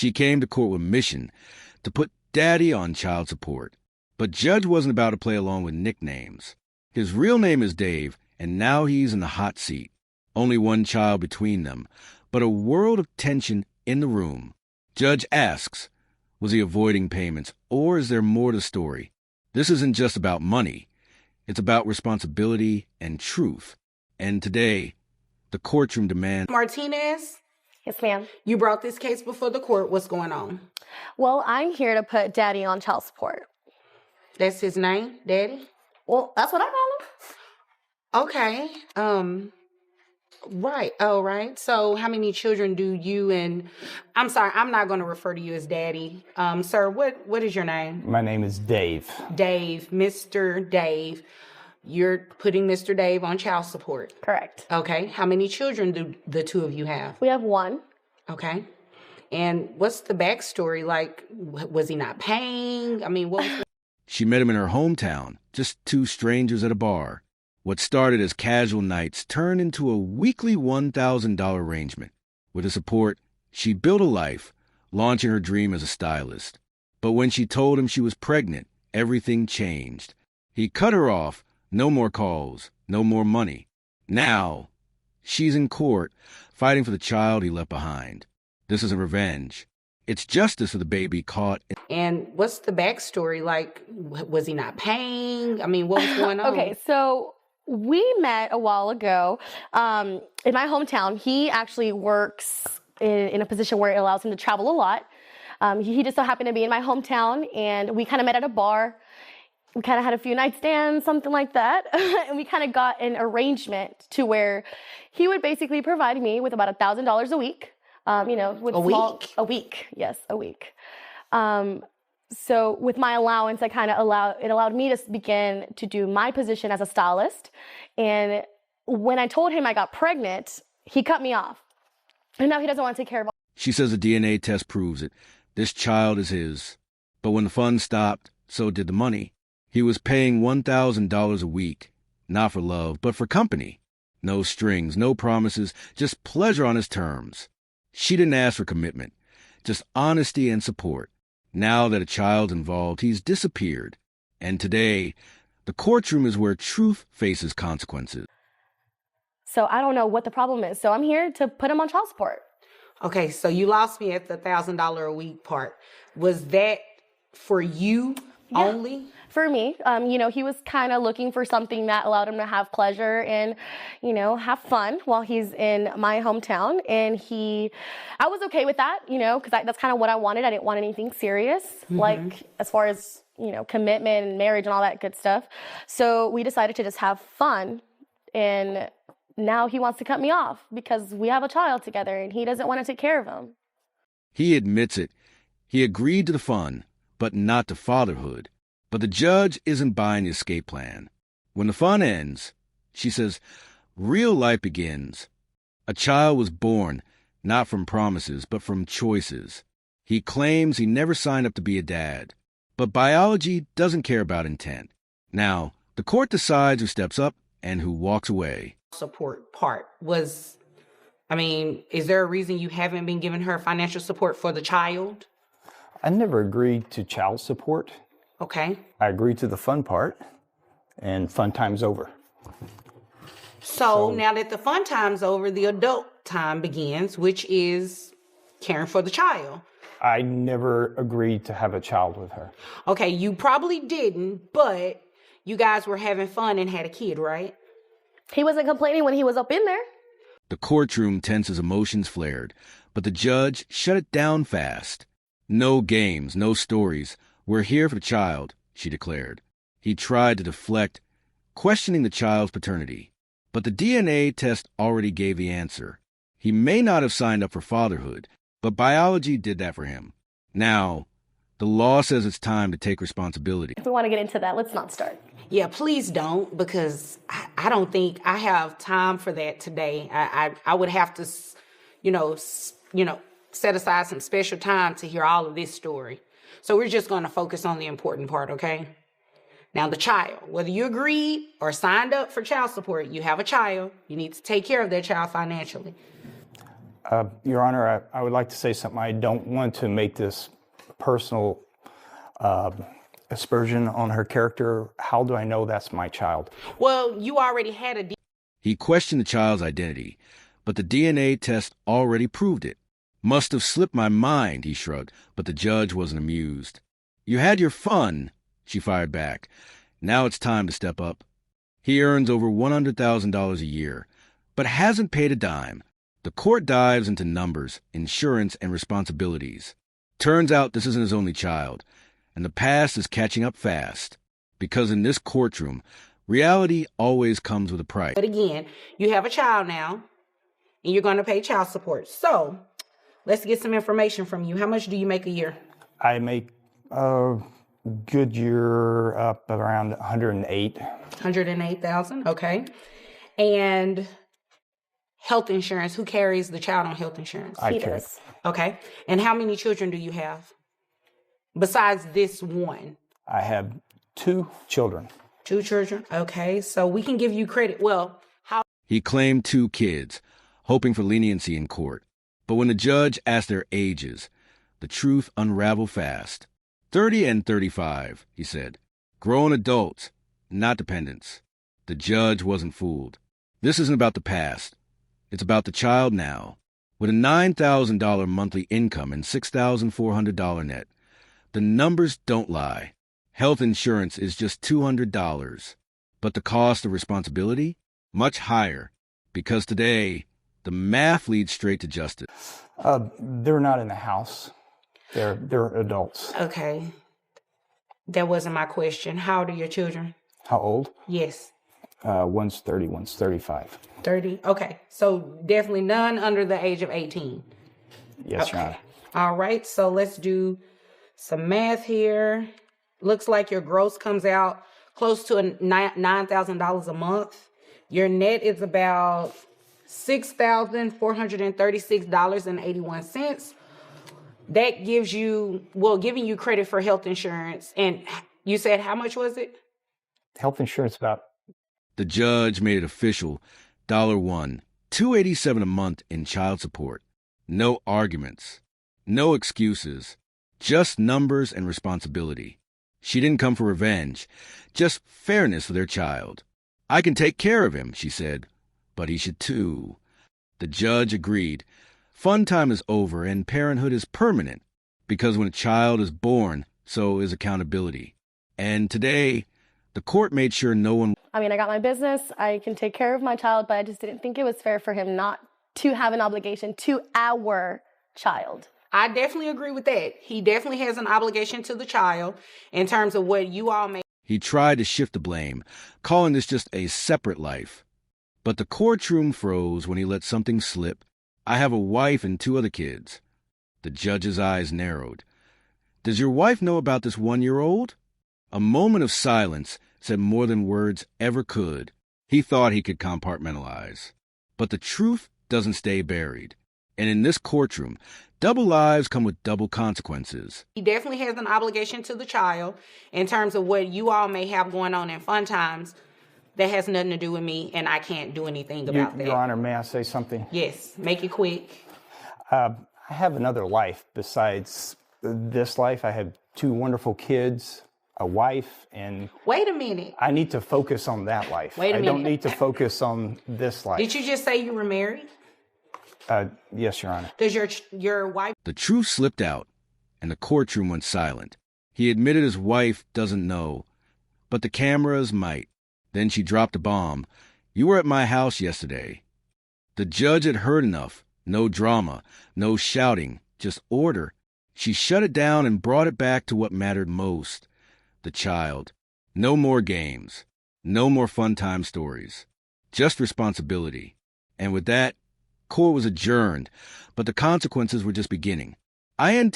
She came to court with a mission to put Daddy on child support. But Judge wasn't about to play along with nicknames. His real name is Dave, and now he's in the hot seat. Only one child between them, but a world of tension in the room. Judge asks, was he avoiding payments, or is there more to the story? This isn't just about money. It's about responsibility and truth. And today, the courtroom demands... Martinez? Yes, ma'am. You brought this case before the court. What's going on? Well, I'm here to put Daddy on child support. That's his name, Daddy? Well, that's what I call him. Okay. Right. Oh, right. So how many children do you and... I'm sorry, I'm not going to refer to you as Daddy. Sir, what is your name? My name is Dave. Dave, Mr. Dave. You're putting Mr. Dave on child support. Correct. Okay. How many children do the two of you have? We have one. Okay. And what's the backstory? Like, was he not paying? I mean, what was She met him in her hometown, just two strangers at a bar. What started as casual nights turned into a weekly $1,000 arrangement. With his support, she built a life, launching her dream as a stylist. But when she told him she was pregnant, everything changed. He cut her off. No more calls, no more money. Now, she's in court, fighting for the child he left behind. This isn't revenge. It's justice for the baby caught. And what's the backstory? Like, was he not paying? I mean, what was going on? Okay, so we met a while ago in my hometown. He actually works in a position where it allows him to travel a lot. He just so happened to be in my hometown, and we kind of met at a bar. We kind of had a few night stands, something like that. And we kind of got an arrangement to where he would basically provide me with about $1,000 a week. With a week. Yes, a week. So with my allowance, it allowed me to begin to do my position as a stylist. And when I told him I got pregnant, he cut me off. And now he doesn't want to take care of all. She says a DNA test proves it. This child is his. But when the funds stopped, so did the money. He was paying $1,000 a week, not for love, but for company. No strings, no promises, just pleasure on his terms. She didn't ask for commitment, just honesty and support. Now that a child's involved, he's disappeared. And today, the courtroom is where truth faces consequences. So I don't know what the problem is. So I'm here to put him on child support. Okay, so you lost me at the $1,000 a week part. Was that for you only? For me, he was kind of looking for something that allowed him to have pleasure and, have fun while he's in my hometown. And I was okay with that, because that's kind of what I wanted. I didn't want anything serious, like as far as, commitment and marriage and all that good stuff. So we decided to just have fun. And now he wants to cut me off because we have a child together and he doesn't want to take care of him. He admits it. He agreed to the fun, but not to fatherhood. But the judge isn't buying the escape plan. When the fun ends, she says, real life begins. A child was born, not from promises, but from choices. He claims he never signed up to be a dad. But biology doesn't care about intent. Now, the court decides who steps up and who walks away. Support part is there a reason you haven't been giving her financial support for the child? I never agreed to child support. Okay. I agreed to the fun part, and fun time's over. So now that the fun time's over, the adult time begins, which is caring for the child. I never agreed to have a child with her. Okay, you probably didn't, but you guys were having fun and had a kid, right? He wasn't complaining when he was up in there. The courtroom tenses, emotions flared, but the judge shut it down fast. No games, no stories. We're here for the child, she declared. He tried to deflect, questioning the child's paternity. But the DNA test already gave the answer. He may not have signed up for fatherhood, but biology did that for him. Now, the law says it's time to take responsibility. If we want to get into that, let's not start. Yeah, please don't, because I don't think I have time for that today. I would have to, set aside some special time to hear all of this story. So we're just going to focus on the important part, okay? Now, the child, whether you agreed or signed up for child support, you have a child. You need to take care of that child financially. Your Honor, I would like to say something. I don't want to make this personal aspersion on her character. How do I know that's my child? Well, you already had a He questioned the child's identity, but the DNA test already proved it. Must have slipped my mind, he shrugged, but the judge wasn't amused. You had your fun, she fired back. Now it's time to step up. He earns over $100,000 a year, but hasn't paid a dime. The court dives into numbers, insurance, and responsibilities. Turns out this isn't his only child, and the past is catching up fast. Because in this courtroom, reality always comes with a price. But again, you have a child now, and you're going to pay child support. So let's get some information from you. How much do you make a year? I make a good year up around 108. 108,000, okay. And health insurance, who carries the child on health insurance? I He carry. does. Okay. And how many children do you have besides this one? I have 2 children. 2 children. Okay. So we can give you credit. Well, how? He claimed 2 kids, hoping for leniency in court. But when the judge asked their ages, the truth unraveled fast. 30 and 35, he said. Grown adults, not dependents. The judge wasn't fooled. This isn't about the past. It's about the child now. With a $9,000 monthly income and $6,400 net, the numbers don't lie. Health insurance is just $200. But the cost of responsibility? Much higher. Because today, the math leads straight to justice. They're not in the house. They're adults. Okay. That wasn't my question. How old are your children? How old? Yes. One's 30, one's 35. 30. Okay. So definitely none under the age of 18. Yes, Your Honor. All right. So let's do some math here. Looks like your gross comes out close to $9,000 a month. Your net is about $6,436.81. That gives you, giving you credit for health insurance. And you said how much was it? Health insurance about. The judge made it official. $1, $287 a month in child support. No arguments. No excuses. Just numbers and responsibility. She didn't come for revenge. Just fairness for their child. I can take care of him, she said. But he should too. The judge agreed. Fun time is over and parenthood is permanent. Because when a child is born, so is accountability. And today, the court made sure no one... I mean, I got my business, I can take care of my child, but I just didn't think it was fair for him not to have an obligation to our child. I definitely agree with that. He definitely has an obligation to the child in terms of what you all may. He tried to shift the blame, calling this just a separate life. But the courtroom froze when he let something slip. I have a wife and 2 other kids. The judge's eyes narrowed. Does your wife know about this 1-year-old? A moment of silence said more than words ever could. He thought he could compartmentalize. But the truth doesn't stay buried. And in this courtroom, double lives come with double consequences. He definitely has an obligation to the child in terms of what you all may have going on in fun times. That has nothing to do with me, and I can't do anything about that. Your Honor, may I say something? Yes, make it quick. I have another life besides this life. I have 2 wonderful kids, a wife, and Wait a minute. I need to focus on that life. Wait a I don't minute. need to focus on this life. Did you just say you were married? Yes, Your Honor. Does your wife? The truth slipped out, and the courtroom went silent. He admitted his wife doesn't know, but the cameras might. Then she dropped a bomb. You were at my house yesterday. The judge had heard enough. No drama, no shouting, just order. She shut it down and brought it back to what mattered most. The child. No more games. No more fun time stories. Just responsibility. And with that, court was adjourned, but the consequences were just beginning. INTR